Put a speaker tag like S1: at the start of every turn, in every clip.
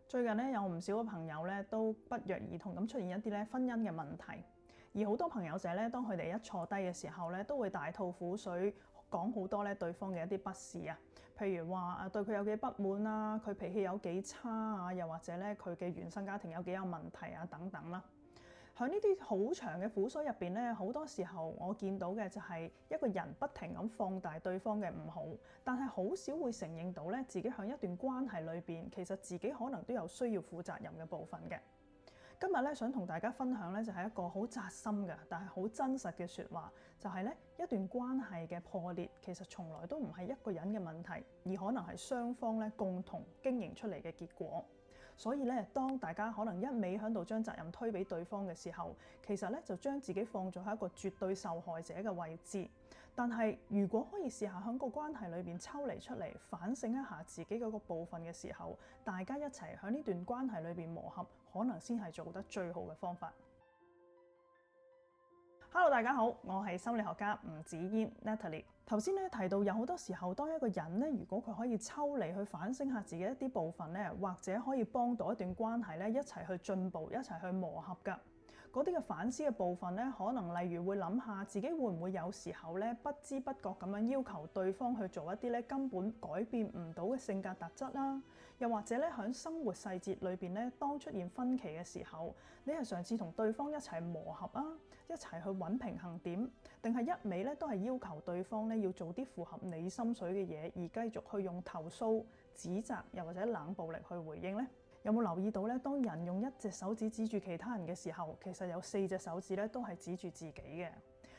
S1: 最近咧有唔少嘅朋友咧都不約而同咁出現一啲咧婚姻嘅問題，而好多朋友仔咧當佢哋一坐低嘅時候咧，都會大吐苦水，講好多咧對方嘅一啲不是啊，譬如話對佢有幾不滿啊，佢脾氣有幾差啊，又或者咧佢嘅原生家庭有幾有問題啊等等啦。喺呢啲好長嘅苦水入邊咧，好多時候我見到嘅就係一個人不停咁放大對方嘅唔好，但係好少會承認到咧自己喺一段關係裏邊，其實自己可能都有需要負責任嘅部分嘅。今日咧想同大家分享咧就係一個好扎心嘅，但係好真實嘅説話，就係咧一段關係嘅破裂，其實從來都唔係一個人嘅問題，而可能係雙方咧共同經營出嚟嘅結果。所以咧，當大家可能一味喺度將責任推俾對方嘅時候，其實咧就將自己放咗喺一個絕對受害者嘅位置。但係如果可以試下喺個關係裏邊抽離出嚟，反省一下自己嗰個部分嘅時候，大家一齊喺呢段關係裏邊磨合，可能先係做得最好嘅方法。Hello， 大家好，我係心理學家吳子嫣 Natalie。頭先咧提到有好多時候，當一個人咧，如果佢可以抽離去反省下自己一啲部分咧，或者可以幫到一段關係咧，一齊去進步，一齊去磨合㗎。嗰啲嘅反思嘅部分咧，可能例如會諗下自己會唔會有時候咧不知不覺咁樣要求對方去做一啲咧根本改變唔到嘅性格特質啦，又或者咧喺生活細節裏邊咧，當出現分歧嘅時候，你係嘗試同對方一齊磨合啊，一齊去揾平衡點，定係一味咧都係要求對方咧要做啲符合你心水嘅嘢，而繼續去用投訴、指責又或者冷暴力去回應呢？有冇留意到咧？當人用一隻手指指住其他人嘅時候，其實有4隻手指咧都係指住自己嘅。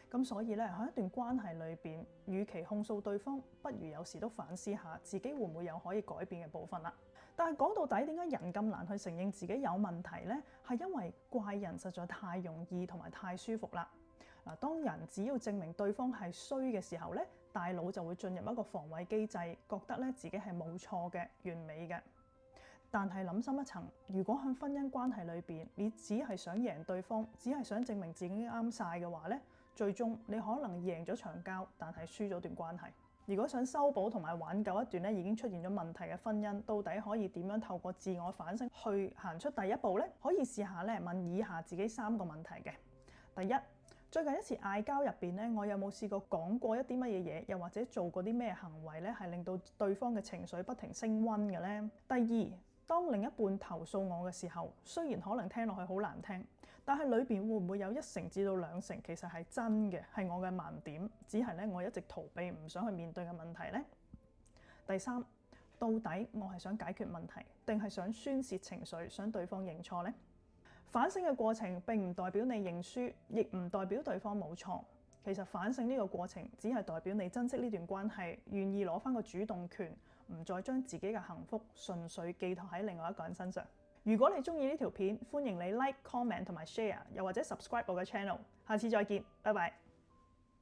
S1: 咁所以咧喺一段關係裏邊，與其控訴對方，不如有時都反思下自己會唔會有可以改變嘅部分啦。但係講到底，點解人咁難去承認自己有問題呢？係因為怪人實在太容易同埋太舒服啦。嗱，當人只要證明對方係衰嘅時候咧，大腦就會進入一個防衛機制，覺得咧自己係冇錯嘅、完美嘅。但係諗深一層，如果喺婚姻關係裏邊，你只係想贏對方，只係想證明自己啱晒嘅話咧，最終你可能贏咗場交，但係輸咗段關係。如果想修補同埋挽救一段咧已經出現咗問題嘅婚姻，到底可以點樣透過自我反省去行出第一步呢？可以試下咧問以下自己3個問題嘅。第一，最近一次嗌交入邊咧，我有冇試過講過一啲乜嘢嘢，又或者做過啲咩行為咧，係令到對方嘅情緒不停升溫嘅呢？第二，當另一半投訴我嘅時候，雖然可能聽落去好難聽，但係裏邊會唔會有1成至到2成其實係真嘅，係我嘅盲點，只係咧我一直逃避唔想去面對嘅問題呢？第三，到底我係想解決問題，定係想宣泄情緒，想對方認錯呢？反省嘅過程並唔代表你認輸，亦唔代表對方冇錯。其實反省呢個過程只係代表你珍惜呢段關係，願意攞翻個主動權，唔再將自己嘅幸福純粹寄託喺另外一個人身上。如果你中意呢條片，歡迎你 like、comment 同埋 share， 又或者 subscribe 我嘅 channel。下次再見，拜拜。